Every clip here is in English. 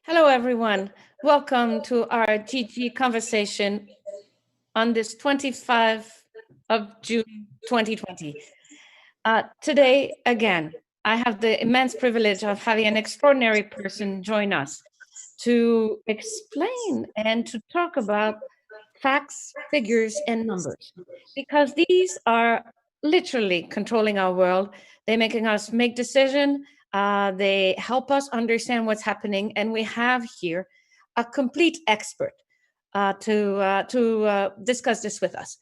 Hello, everyone. Welcome to our GG conversation on this 25th of June 2020. Today, again, I have the immense privilege of having an extraordinary person join us to explain and to talk about facts, figures, and numbers, because these are literally controlling our world. They're making us make decisions. They help us understand what's happening, and we have here a complete expert to discuss this with us.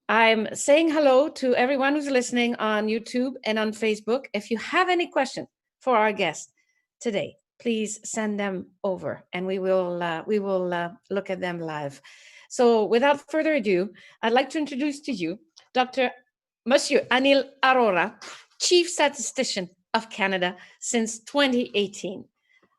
I'm saying hello to everyone who's listening on YouTube and on Facebook. If you have any questions for our guest today, please send them over, and we will look at them live. So, without further ado, I'd like to introduce to you Dr. Monsieur Anil Arora, Chief Statistician of Canada since 2018.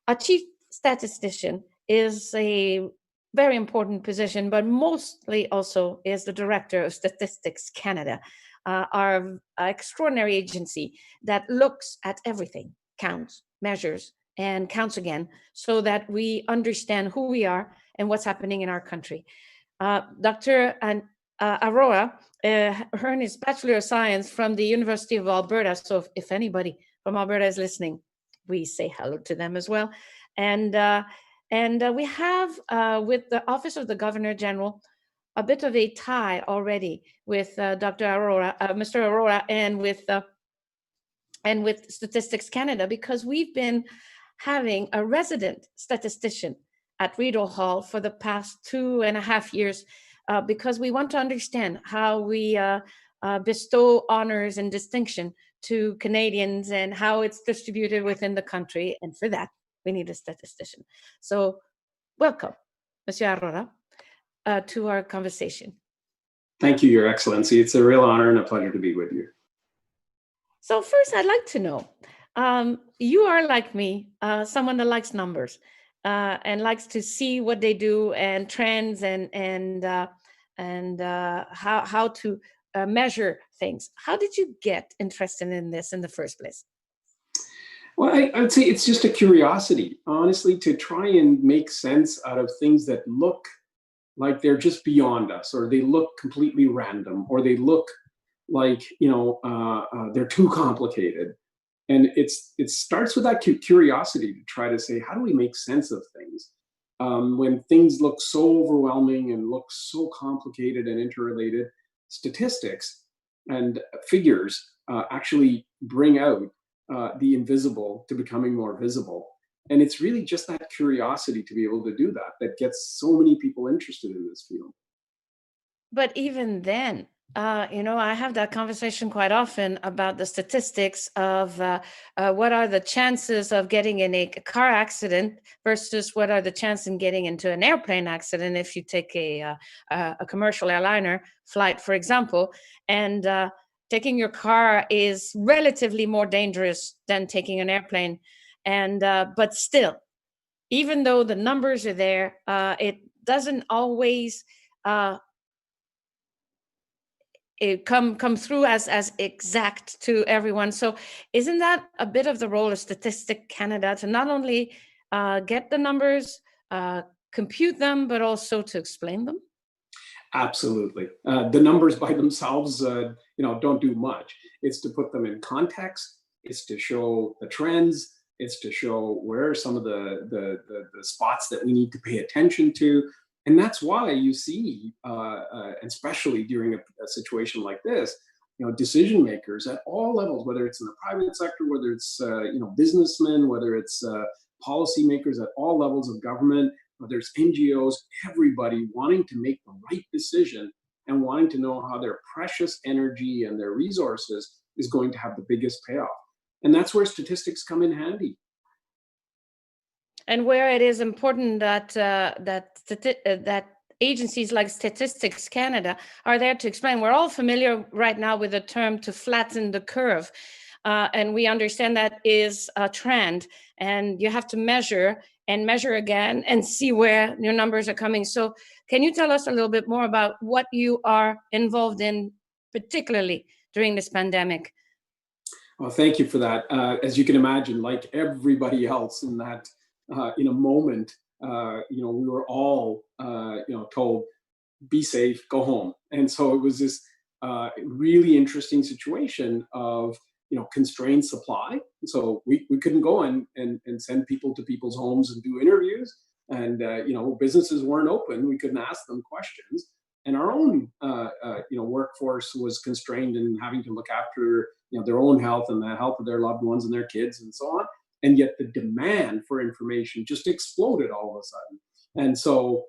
A chief statistician is a very important position, but mostly also is the director of Statistics Canada, our extraordinary agency that looks at everything, counts, measures, and counts again, so that we understand who we are and what's happening in our country. Dr. Arora earned his Bachelor of Science from the University of Alberta. So if anybody from Alberta is listening, we say hello to them as well. And we have with the Office of the Governor General a bit of a tie already with Dr. Arora, Mr. Arora, and with Statistics Canada, because we've been having a resident statistician at Rideau Hall for the past 2.5 years, because we want to understand how we bestow honors and distinction to Canadians and how it's distributed within the country. And for that, we need a statistician. So welcome, Monsieur Arora, to our conversation. Thank you, Your Excellency. It's a real honor and a pleasure to be with you. So first, I'd like to know, you are like me, someone that likes numbers and likes to see what they do and trends and how to measure things. How did you get interested in this in the first place? Well, I would say it's just a curiosity, honestly, to try and make sense out of things that look like they're just beyond us, or they look completely random, or they look like, they're too complicated. And it starts with that curiosity to try to say, how do we make sense of things? When things look so overwhelming and look so complicated and interrelated, statistics and figures actually bring out the invisible to becoming more visible. And it's really just that curiosity to be able to do that gets so many people interested in this field. But even then, I have that conversation quite often about the statistics of what are the chances of getting in a car accident versus what are the chances in getting into an airplane accident if you take a commercial airliner flight, for example. And taking your car is relatively more dangerous than taking an airplane. And but still, even though the numbers are there, it doesn't always it come through as exact to everyone. So isn't that a bit of the role of Statistic Canada, to not only get the numbers, compute them, but also to explain them? Absolutely. The numbers by themselves, don't do much. It's to put them in context. It's to show the trends. It's to show where are some of the spots that we need to pay attention to. And that's why you see, especially during a situation like this, decision makers at all levels, whether it's in the private sector, whether it's businessmen, whether it's policymakers at all levels of government, whether it's NGOs, everybody wanting to make the right decision and wanting to know how their precious energy and their resources is going to have the biggest payoff. And that's where statistics come in handy. And where it is important that agencies like Statistics Canada are there to explain. We're all familiar right now with the term to flatten the curve. And we understand that is a trend, and you have to measure and measure again and see where your numbers are coming. So can you tell us a little bit more about what you are involved in, particularly during this pandemic? Well, thank you for that. As you can imagine, like everybody else in that in a moment, we were all, told, be safe, go home. And so it was this really interesting situation of, constrained supply. So we couldn't go and send people to people's homes and do interviews. And, businesses weren't open. We couldn't ask them questions. And our own, workforce was constrained in having to look after, their own health and the health of their loved ones and their kids and so on. And yet the demand for information just exploded all of a sudden. And so,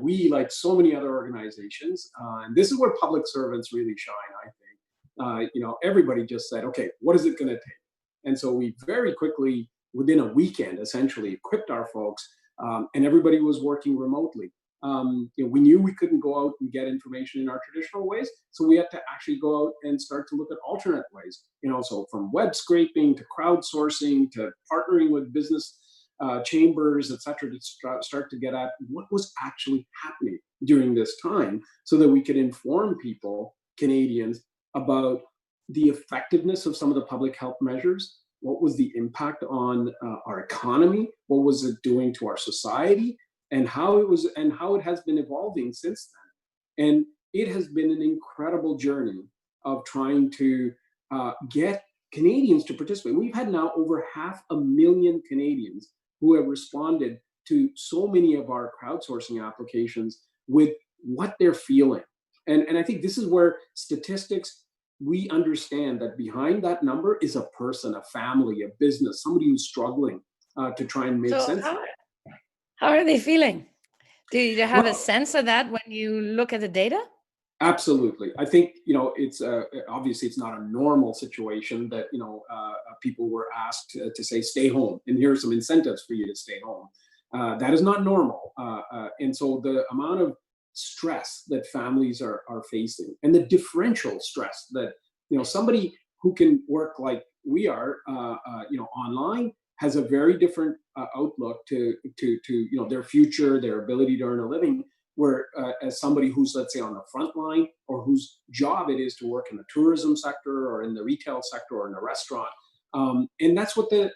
we, like so many other organizations, and this is where public servants really shine, I think. Everybody just said, okay, what is it going to take? And so we very quickly, within a weekend, essentially equipped our folks, and everybody was working remotely. We knew we couldn't go out and get information in our traditional ways, so we had to actually go out and start to look at alternate ways. So from web scraping to crowdsourcing to partnering with business chambers, et cetera, to start to get at what was actually happening during this time, so that we could inform people, Canadians, about the effectiveness of some of the public health measures. What was the impact on our economy? What was it doing to our society? And how it has been evolving since then. And it has been an incredible journey of trying to get Canadians to participate. We've had now over 500,000 Canadians who have responded to so many of our crowdsourcing applications with what they're feeling. And I think this is where statistics, we understand that behind that number is a person, a family, a business, somebody who's struggling to try and make sense of it. How are they feeling? Do you have a Well, sense of that when you look at the data? absolutely. I think, it's obviously it's not a normal situation that, people were asked to say, stay home, and here are some incentives for you to stay home. That is not normal. And so the amount of stress that families are facing, and the differential stress that, somebody who can work like we are, online, has a very different outlook to their future, their ability to earn a living. Where as somebody who's, let's say, on the front line, or whose job it is to work in the tourism sector or in the retail sector or in a restaurant, and that's what the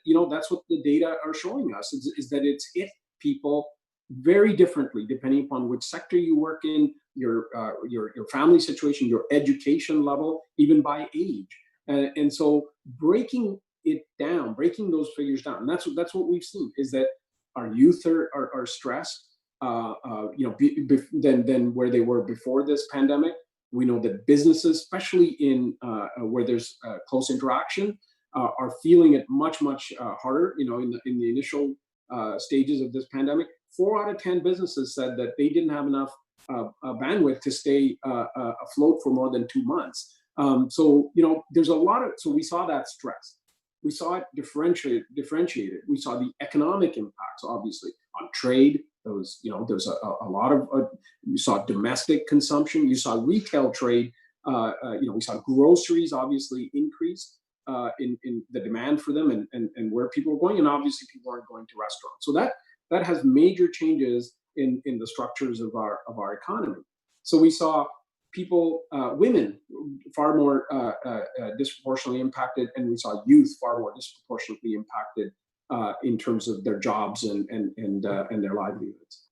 data are showing us, is that it's hit people very differently depending upon which sector you work in, your family situation, your education level, even by age. And so breaking those figures down, and that's what we've seen, is that our youth are stressed, than where they were before this pandemic. We know that businesses, especially in where there's close interaction, are feeling it much harder. In the initial stages of this pandemic, 4 out of 10 businesses said that they didn't have enough bandwidth to stay afloat for more than 2 months. So there's a lot of, so we saw that stress. We saw it differentiated. We saw the economic impacts, obviously, on trade. There's a lot of, you saw domestic consumption, you saw retail trade, we saw groceries obviously increase in the demand for them, and where people are going, and obviously people aren't going to restaurants. So that has major changes in the structures of our economy. So we saw people, women, far more disproportionately impacted, and we saw youth far more disproportionately impacted in terms of their jobs and their livelihoods.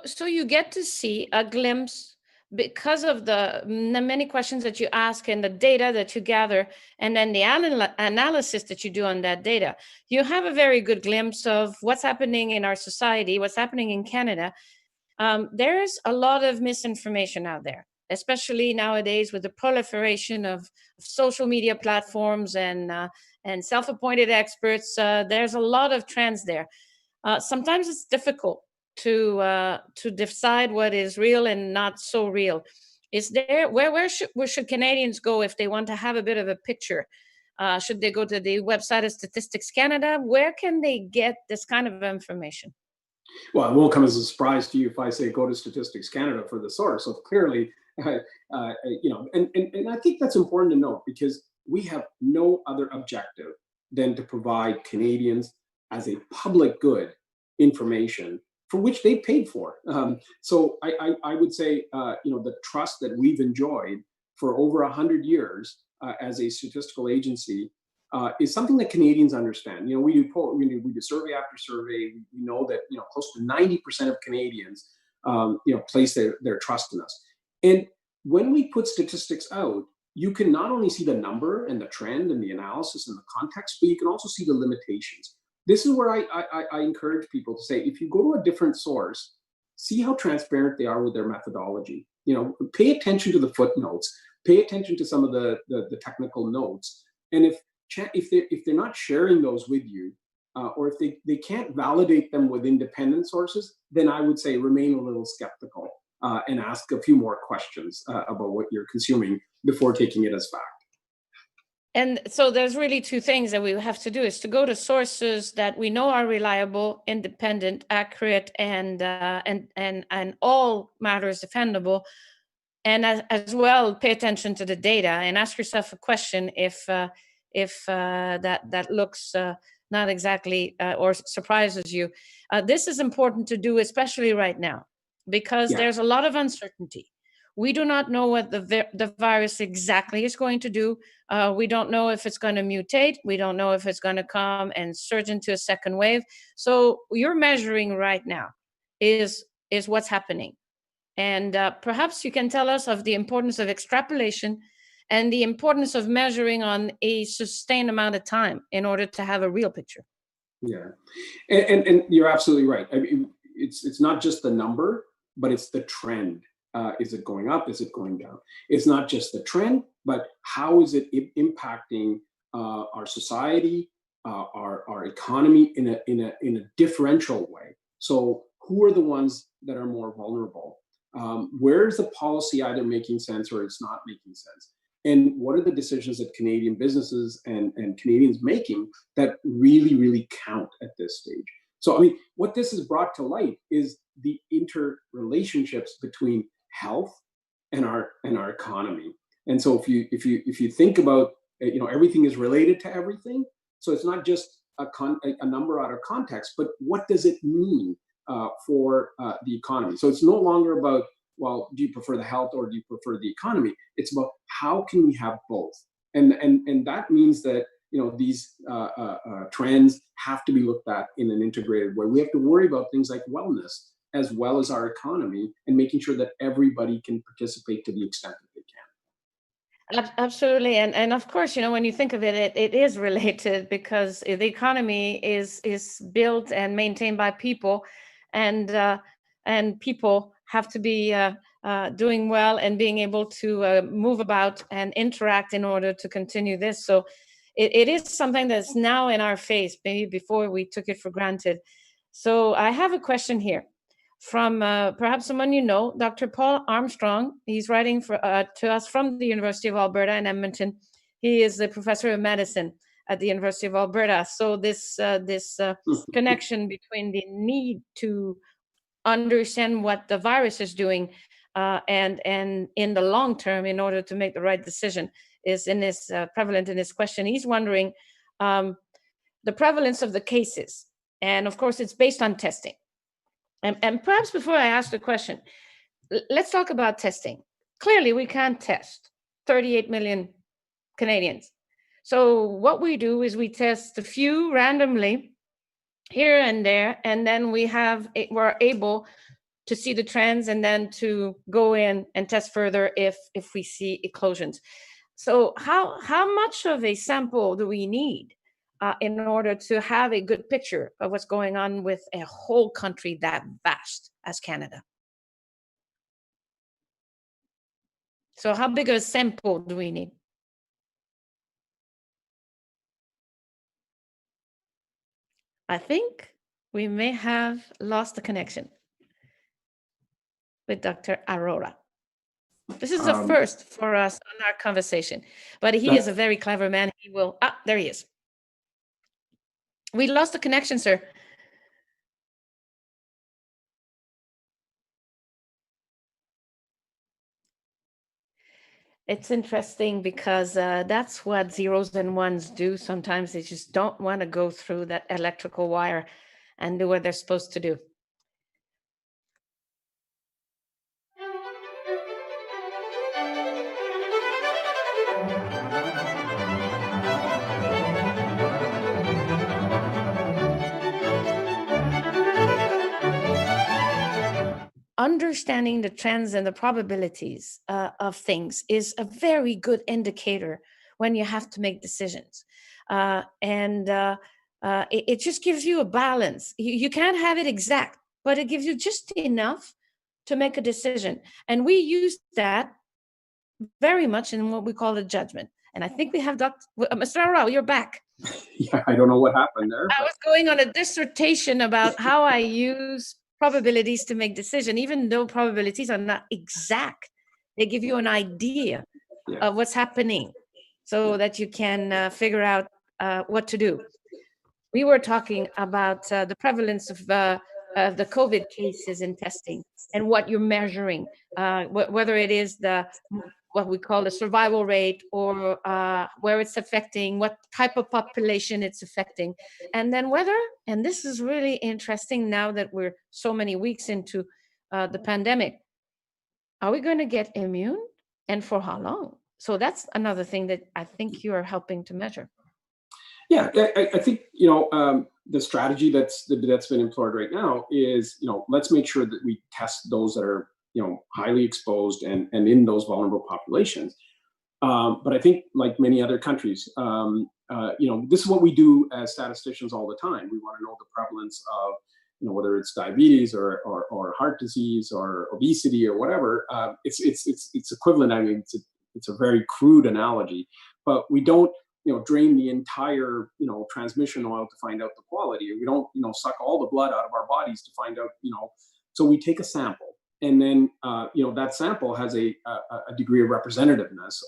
So you get to see a glimpse, because of the many questions that you ask and the data that you gather, and then the analysis that you do on that data. You have a very good glimpse of what's happening in our society, what's happening in Canada. There's a lot of misinformation out there, especially nowadays with the proliferation of social media platforms and self-appointed experts. There's a lot of trends there. Sometimes it's difficult to decide what is real and not so real. Is there where should Canadians go if they want to have a bit of a picture? Should they go to the website of Statistics Canada? Where can they get this kind of information? Well, it won't come as a surprise to you if I say go to Statistics Canada for the source. So clearly, and I think that's important to note, because we have no other objective than to provide Canadians, as a public good, information for which they paid for. So I would say, the trust that we've enjoyed for over 100 years as a statistical agency is something that Canadians understand. We do survey after survey. We know that close to 90% of Canadians place their trust in us. And when we put statistics out, you can not only see the number and the trend and the analysis and the context, but you can also see the limitations. This is where I encourage people to say, if you go to a different source, see how transparent they are with their methodology. Pay attention to the footnotes, pay attention to some of the technical notes. And if they're not sharing those with you, or if they can't validate them with independent sources, then I would say remain a little skeptical and ask a few more questions about what you're consuming before taking it as fact. And so there's really two things that we have to do, is to go to sources that we know are reliable, independent, accurate, and all matters defendable. And as well, pay attention to the data and ask yourself a question if that looks not exactly or surprises you. This is important to do, especially right now, because there's a lot of uncertainty. We do not know what the virus exactly is going to do. We don't know if it's going to mutate. We don't know if it's going to come and surge into a second wave. So you're measuring right now is what's happening. And perhaps you can tell us of the importance of extrapolation and the importance of measuring on a sustained amount of time in order to have a real picture. Yeah, and you're absolutely right. I mean, it's not just the number, but it's the trend. Is it going up? Is it going down? It's not just the trend, but how is it impacting our society, our economy in a differential way? So who are the ones that are more vulnerable? Where is the policy either making sense or it's not making sense? And what are the decisions that Canadian businesses and Canadians making that really, really count at this stage? So, I mean, what this has brought to light is the interrelationships between health and our economy. And so, if you think about, everything is related to everything. So it's not just a number out of context, but what does it mean for the economy? So it's no longer about, well, do you prefer the health or do you prefer the economy? It's about how can we have both, and that means that these trends have to be looked at in an integrated way. We have to worry about things like wellness as well as our economy, and making sure that everybody can participate to the extent that they can. Absolutely, and of course, when you think of it, it is related, because the economy is built and maintained by people, and people have to be doing well and being able to move about and interact in order to continue this. So it is something that's now in our face. Maybe before we took it for granted. So I have a question here from perhaps someone Dr. Paul Armstrong. He's writing to us from the University of Alberta in Edmonton. He is the professor of medicine at the University of Alberta. So this connection between the need to understand what the virus is doing and in the long term in order to make the right decision is prevalent in this question. He's wondering the prevalence of the cases. And of course, it's based on testing. And perhaps before I ask the question, let's talk about testing. Clearly, we can't test 38 million Canadians. So what we do is we test a few randomly here and there, and then we're able to see the trends and then to go in and test further if we see eclosions. So how much of a sample do we need in order to have a good picture of what's going on with a whole country that vast as Canada? So how big of a sample do we need? I think we may have lost the connection with Dr. Arora. This is a first for us on our conversation, but he is a very clever man. He will, there he is. We lost the connection, sir. It's interesting because that's what zeros and ones do. Sometimes they just don't want to go through that electrical wire and do what they're supposed to do. understanding the trends and the probabilities of things is a very good indicator when you have to make decisions. It just gives you a balance. You can't have it exact, but it gives you just enough to make a decision. And we use that very much in what we call a judgment. And I think we have Mr. Arao, you're back. Yeah, I don't know what happened there. I was going on a dissertation about how I use probabilities to make decision, even though probabilities are not exact. They give you an idea of what's happening so that you can figure out what to do. We were talking about the prevalence of the COVID cases in testing and what you're measuring, whether it is what we call the survival rate, or where it's affecting, what type of population it's affecting. And then and this is really interesting now that we're so many weeks into the pandemic, are we going to get immune, and for how long? So that's another thing that I think you are helping to measure. Yeah, I think, the strategy that's been employed right now is, let's make sure that we test those that are, highly exposed and in those vulnerable populations. But I think, like many other countries, this is what we do as statisticians all the time. We want to know the prevalence of, whether it's diabetes or heart disease or obesity or whatever. It's equivalent. I mean, it's a very crude analogy, but we don't drain the entire transmission oil to find out the quality. We don't suck all the blood out of our bodies to find out. So we take a sample. And then, that sample has a degree of representativeness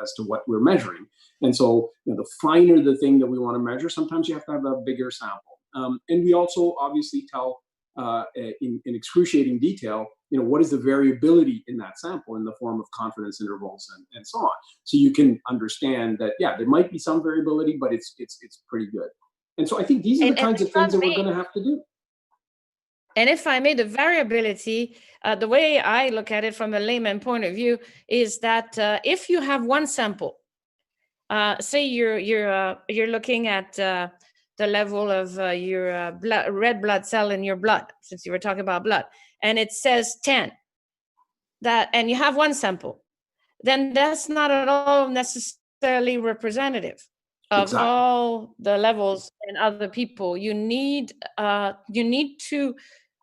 as to what we're measuring. And so, the finer the thing that we want to measure, sometimes you have to have a bigger sample. And we also obviously tell in excruciating detail, what is the variability in that sample in the form of confidence intervals and so on. So you can understand that, there might be some variability, but it's pretty good. And so I think these are the kinds of things that we're going to have to do. And if I may, the variability, the way I look at it from a layman point of view is that if you have one sample, say you're looking at the level of your red blood cell in your blood, since you were talking about blood, and it says 10, and you have one sample, then that's not at all necessarily representative of all the levels in other people. You need to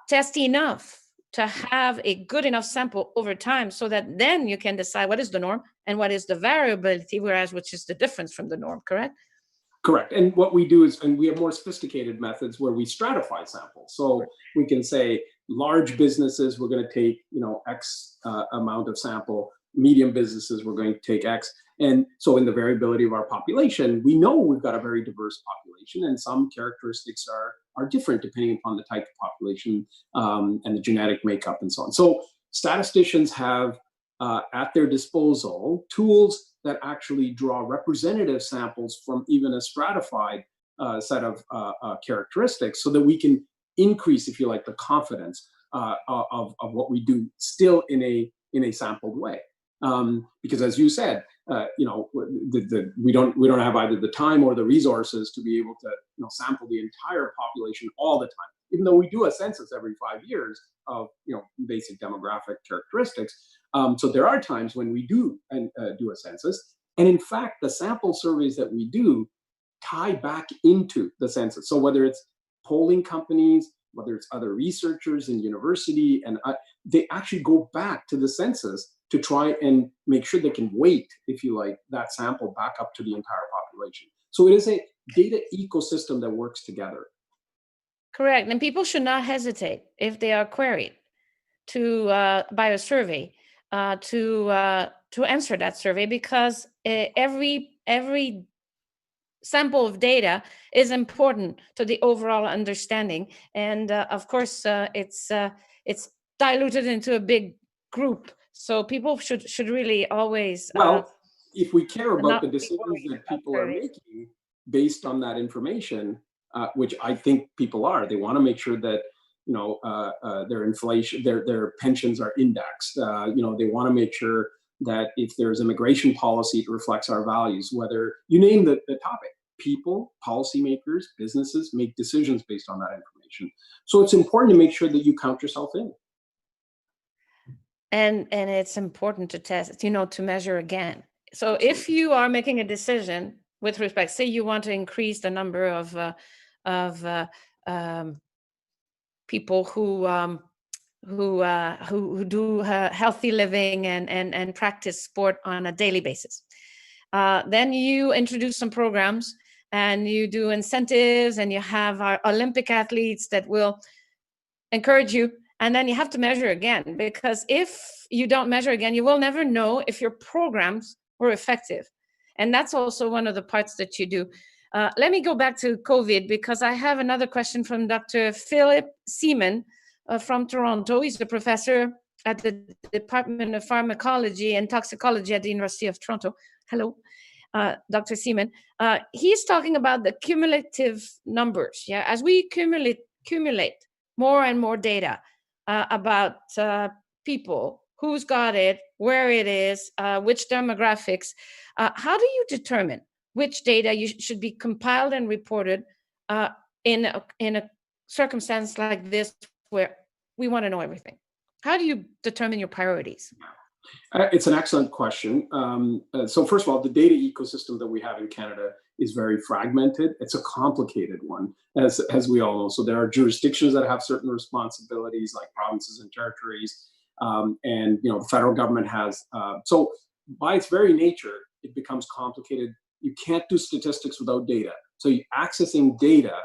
test enough to have a good enough sample over time, so that then you can decide what is the norm and what is the variability, which is the difference from the norm, correct? Correct. And what we do is, and we have more sophisticated methods where we stratify samples. So we can say large businesses, we're going to take, X amount of sample. Medium businesses, we're going to take X. And so in the variability of our population, we know we've got a very diverse population, and some characteristics are different depending upon the type of population and the genetic makeup and so on. So statisticians have at their disposal tools that actually draw representative samples from even a stratified set of characteristics, so that we can increase, if you like, the confidence of what we do still in a sampled way. Because as you said, we don't have either the time or the resources to be able to sample the entire population all the time. Even though we do a census every 5 years of basic demographic characteristics, so there are times when we do a census, and in fact, the sample surveys that we do tie back into the census. So whether it's polling companies, whether it's other researchers in university, and they actually go back to the census to try and make sure they can weight, if you like, that sample back up to the entire population. So it is a data ecosystem that works together. Correct. And people should not hesitate if they are queried by a survey to answer that survey, because every sample of data is important to the overall understanding. And of course, it's diluted into a big group. So people should really always if we care about the decisions that people are making based on that information, which I think people are, they want to make sure that their inflation, their pensions are indexed. They want to make sure that if there's immigration policy, it reflects our values. Whether you name the topic, people, policymakers, businesses make decisions based on that information. So it's important to make sure that you count yourself in. and it's important to test, to measure again. So if Absolutely. you are making a decision with respect, say you want to increase the number of um, people who do healthy living and practice sport on a daily basis. Then you introduce some programs and you do incentives and you have our Olympic athletes that will encourage you. And then you have to measure again, because if you don't measure again, you will never know if your programs were effective. And that's also one of the parts that you do. Let me go back to COVID, because I have another question from Dr. Philip Seaman from Toronto. He's a professor at the Department of Pharmacology and Toxicology at the University of Toronto. Hello, Dr. Seaman. He's talking about the cumulative numbers. Yeah, as we accumulate more and more data about people, who's got it, where it is, which demographics. How do you determine which data should be compiled and reported in a circumstance like this where we want to know everything? How do you determine your priorities? It's an excellent question. So first of all, the data ecosystem that we have in Canada is very fragmented. It's a complicated one, as we all know. So there are jurisdictions that have certain responsibilities, like provinces and territories, and the federal government has. So by its very nature, it becomes complicated. You can't do statistics without data. So accessing data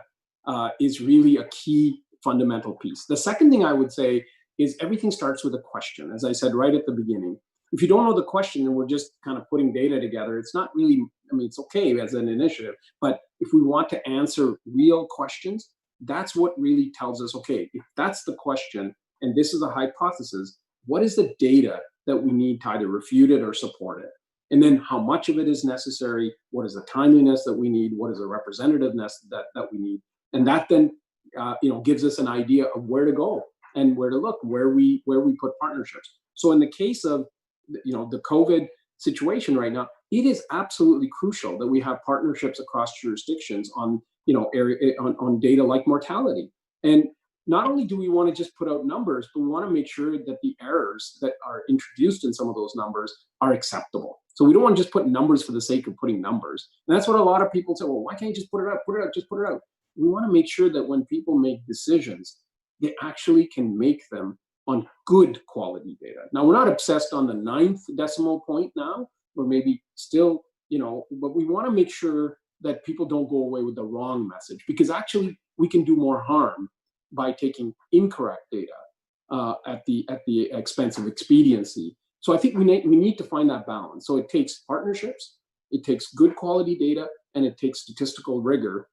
is really a key fundamental piece. The second thing I would say is everything starts with a question. As I said right at the beginning, if you don't know the question and we're just kind of putting data together, it's not really, it's okay as an initiative, but if we want to answer real questions, that's what really tells us, okay, if that's the question and this is a hypothesis, what is the data that we need to either refute it or support it? And then how much of it is necessary? What is the timeliness that we need? What is the representativeness that we need? And that then gives us an idea of where to go and where to look, where we put partnerships. So in the case of the COVID situation right now, it is absolutely crucial that we have partnerships across jurisdictions on on data like mortality. And not only do we want to just put out numbers, but we want to make sure that the errors that are introduced in some of those numbers are acceptable. So we don't want to just put numbers for the sake of putting numbers. And that's what a lot of people say, well, why can't you just put it out? Put it out, just put it out. We want to make sure that when people make decisions, they actually can make them on good quality data. Now, we're not obsessed on the 9th decimal point now, or maybe still, but we want to make sure that people don't go away with the wrong message, because actually we can do more harm by taking incorrect data at the expense of expediency. So I think we need to find that balance. So it takes partnerships, it takes good quality data, and it takes statistical rigor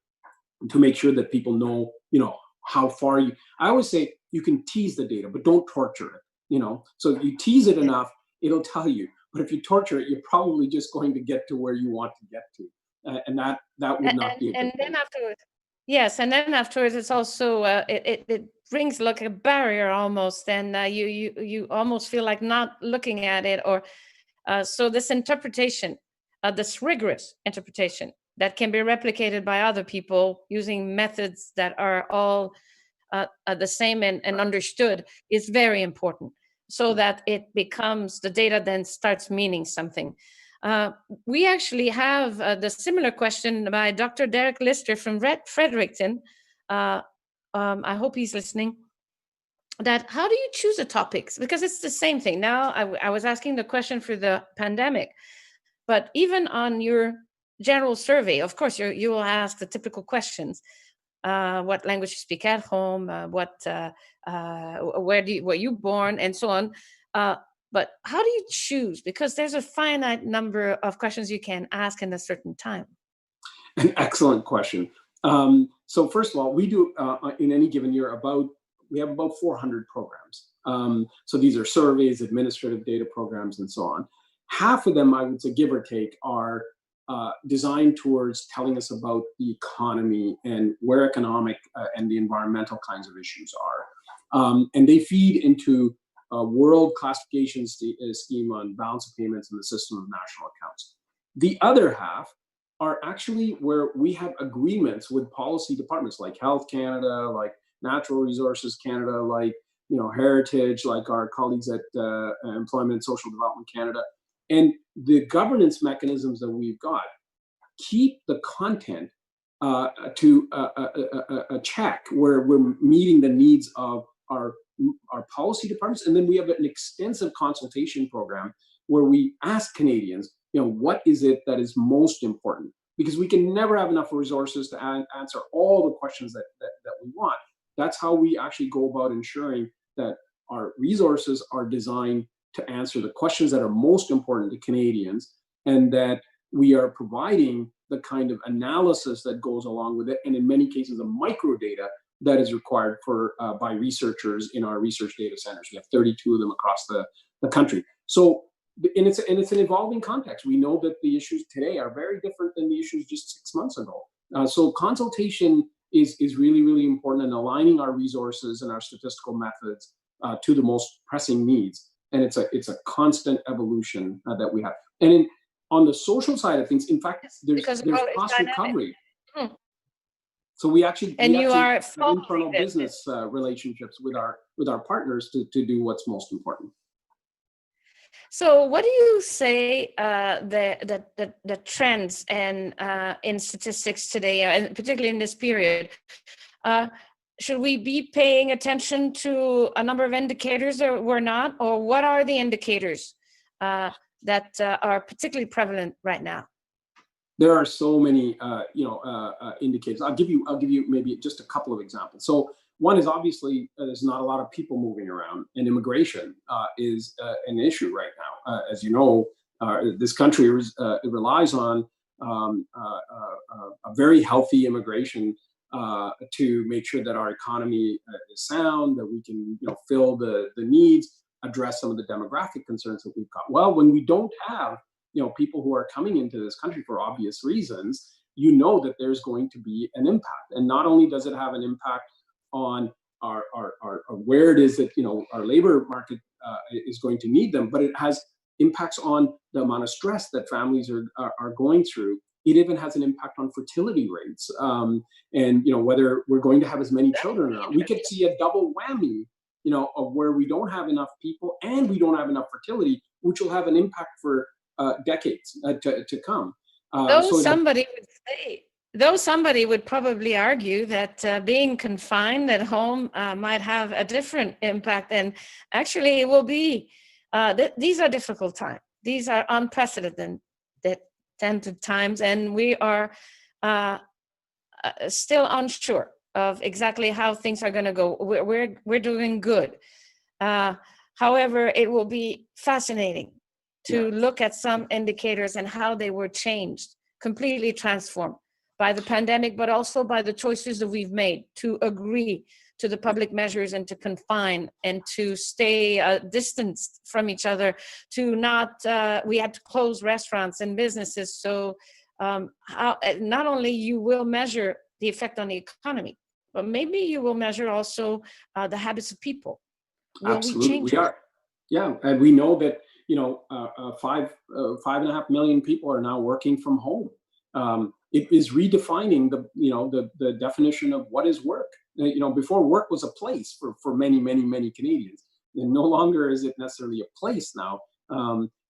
to make sure that people know, how far I always say you can tease the data, but don't torture it, So if you tease it enough, it'll tell you. But if you torture it, you're probably just going to get to where you want to get to. And that would not be a good And then thing. afterwards, yes, and then afterwards, it's also it brings like a barrier almost, and you almost feel like not looking at it, or so this interpretation, this rigorous interpretation that can be replicated by other people using methods that are all the same and understood is very important, so that it becomes the data then starts meaning something. Uh, we actually have the similar question by Dr. Derek Lister from Fredericton. Uh, I hope he's listening. That how do you choose the topics? Because it's the same thing. Now, I was asking the question for the pandemic, but even on your general survey, of course, you will ask the typical questions. What language you speak at home? Where were you born, and so on. But how do you choose? Because there's a finite number of questions you can ask in a certain time. An excellent question. So first of all, we do in any given year we have about 400 programs. So these are surveys, administrative data programs, and so on. Half of them, I would say, give or take, are designed towards telling us about the economy and where economic and the environmental kinds of issues are. And they feed into a world classification scheme on balance of payments and the system of national accounts. The other half are actually where we have agreements with policy departments like Health Canada, like Natural Resources Canada, like Heritage, like our colleagues at Employment and Social Development Canada, and the governance mechanisms that we've got keep the content to a check where we're meeting the needs of our policy departments, and then we have an extensive consultation program where we ask Canadians, what is it that is most important? Because we can never have enough resources to answer all the questions that we want. That's how we actually go about ensuring that our resources are designed to answer the questions that are most important to Canadians, and that we are providing the kind of analysis that goes along with it, and in many cases, the micro data that is required by researchers in our research data centers. We have 32 of them across the country. So, and it's an evolving context. We know that the issues today are very different than the issues just 6 months ago. So consultation is really, really important, in aligning our resources and our statistical methods to the most pressing needs. And it's a constant evolution that we have. And on the social side of things, in fact, there's cost recovery. So we actually have internal business relationships with our partners to do what's most important. So, what do you say the trends and in statistics today, and particularly in this period? Should we be paying attention to a number of indicators that we're not, or what are the indicators that are particularly prevalent right now? There are so many, indicators. I'll give you maybe just a couple of examples. So one is obviously there's not a lot of people moving around, and immigration is an issue right now. As you know, this country relies on a very healthy immigration to make sure that our economy is sound, that we can fill the needs, address some of the demographic concerns that we've got. Well, when we don't have people who are coming into this country for obvious reasons, that there's going to be an impact. And not only does it have an impact on our where it is that our labor market is going to need them, but it has impacts on the amount of stress that families are going through. It even has an impact on fertility rates, and whether we're going to have as many children or not. We could see a double whammy, of where we don't have enough people and we don't have enough fertility, which will have an impact for decades to come. Though somebody would probably argue that being confined at home might have a different impact, and actually it will be. These are difficult times. These are unprecedented times, and we are still unsure of exactly how things are going to go. We're doing good. However, it will be fascinating to look at some indicators and how they were changed, completely transformed by the pandemic, but also by the choices that we've made to agree to the public measures and to confine and to stay distanced from each other, to not, we had to close restaurants and businesses. So how not only you will measure the effect on the economy, but maybe you will measure also the habits of people. Absolutely, we are. Yeah, and we know that 5.5 million people are now working from home. It is redefining the definition of what is work. Before, work was a place for many Canadians, and no longer is it necessarily a place now.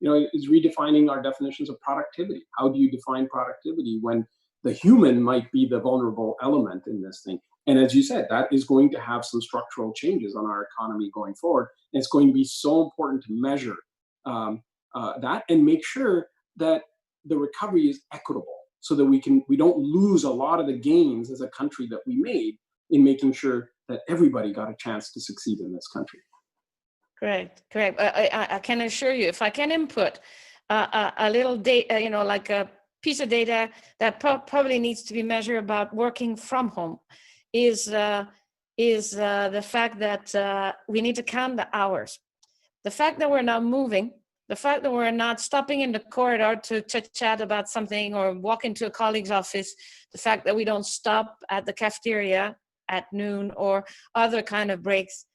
It's redefining our definitions of productivity. How do you define productivity when the human might be the vulnerable element in this thing? And as you said, that is going to have some structural changes on our economy going forward. And it's going to be so important to measure that and make sure that the recovery is equitable, so that we don't lose a lot of the gains as a country that we made in making sure that everybody got a chance to succeed in this country. Correct. I can assure you, if I can input a little data, like a piece of data that probably needs to be measured about working from home, is the fact that we need to count the hours. The fact that we're not moving, the fact that we're not stopping in the corridor to chit-chat about something or walk into a colleague's office, the fact that we don't stop at the cafeteria at noon or other kind of breaks.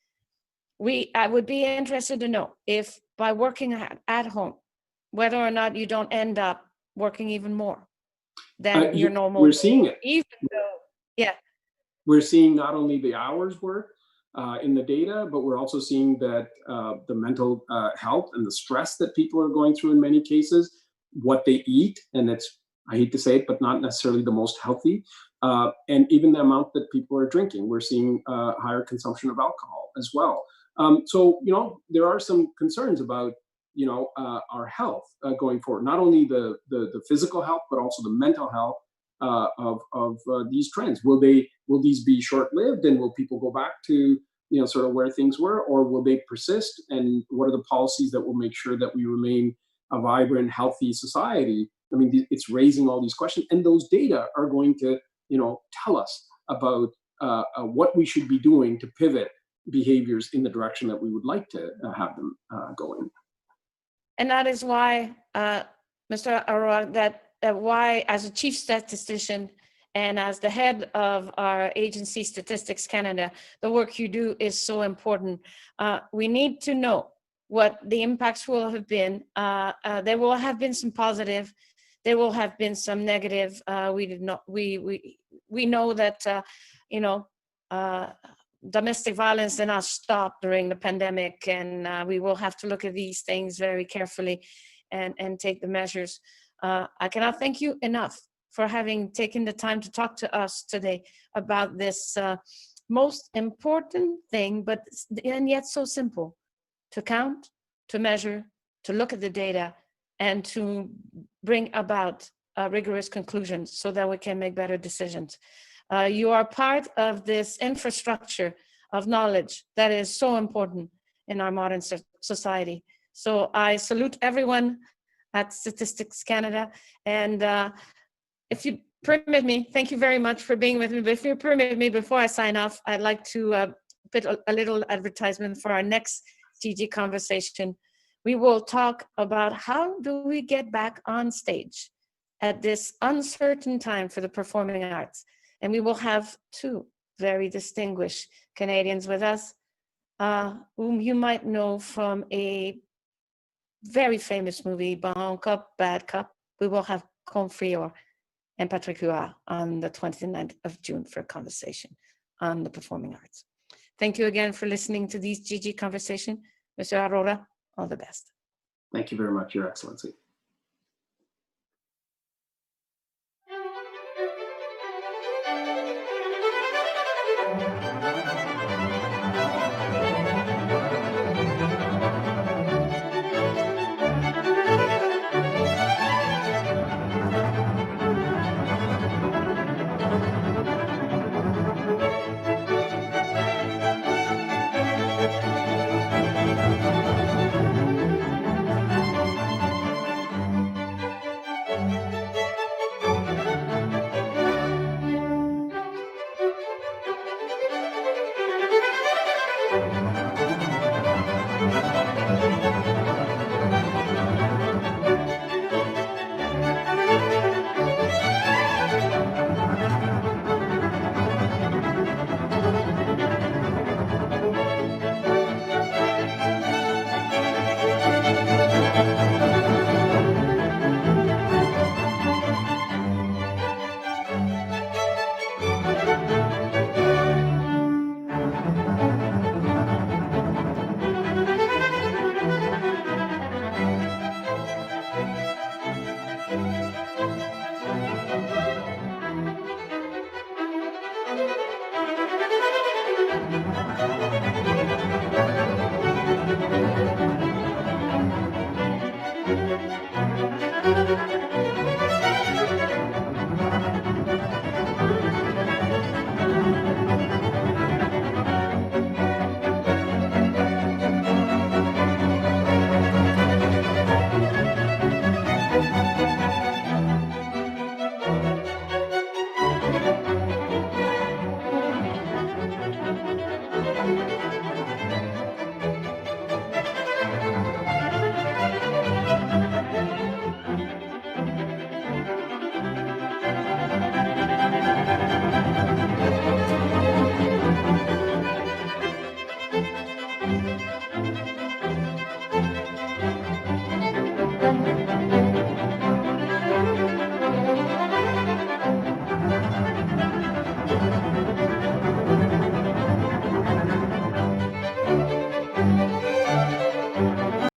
I would be interested to know if by working at home, whether or not you don't end up working even more than your normal. We're seeing it. Even though, yeah. We're seeing not only the hours work, in the data, but we're also seeing that the mental health and the stress that people are going through in many cases, what they eat, and it's, I hate to say it, but not necessarily the most healthy, and even the amount that people are drinking. We're seeing higher consumption of alcohol as well. So, there are some concerns about, our health going forward, not only the physical health, but also the mental health of these trends. Will these be short-lived, and will people go back to sort of where things were, or will they persist? And what are the policies that will make sure that we remain a vibrant, healthy society? I mean, it's raising all these questions, and those data are going to tell us about what we should be doing to pivot behaviors in the direction that we would like to have them go in. And that is why, Mr. Arora, that why, as a chief statistician and as the head of our agency, Statistics Canada, the work you do is so important. We need to know what the impacts will have been. There will have been some positive. There will have been some negative. We know that domestic violence did not stop during the pandemic, and we will have to look at these things very carefully and take the measures. I cannot thank you enough for having taken the time to talk to us today about this most important thing, and yet so simple: to count, to measure, to look at the data, and to bring about rigorous conclusions so that we can make better decisions. You are part of this infrastructure of knowledge that is so important in our modern society. So I salute everyone at Statistics Canada. And if you permit me, thank you very much for being with me. But if you permit me, before I sign off, I'd like to put a little advertisement for our next GG conversation. We will talk about how do we get back on stage at this uncertain time for the performing arts. And we will have two very distinguished Canadians with us, whom you might know from a very famous movie, Bon Cop, Bad Cop. We will have Comte Frior and Patrick Huard on the 29th of June for a conversation on the performing arts. Thank you again for listening to these GG conversation. Mr. Arora, all the best. Thank you very much, Your Excellency.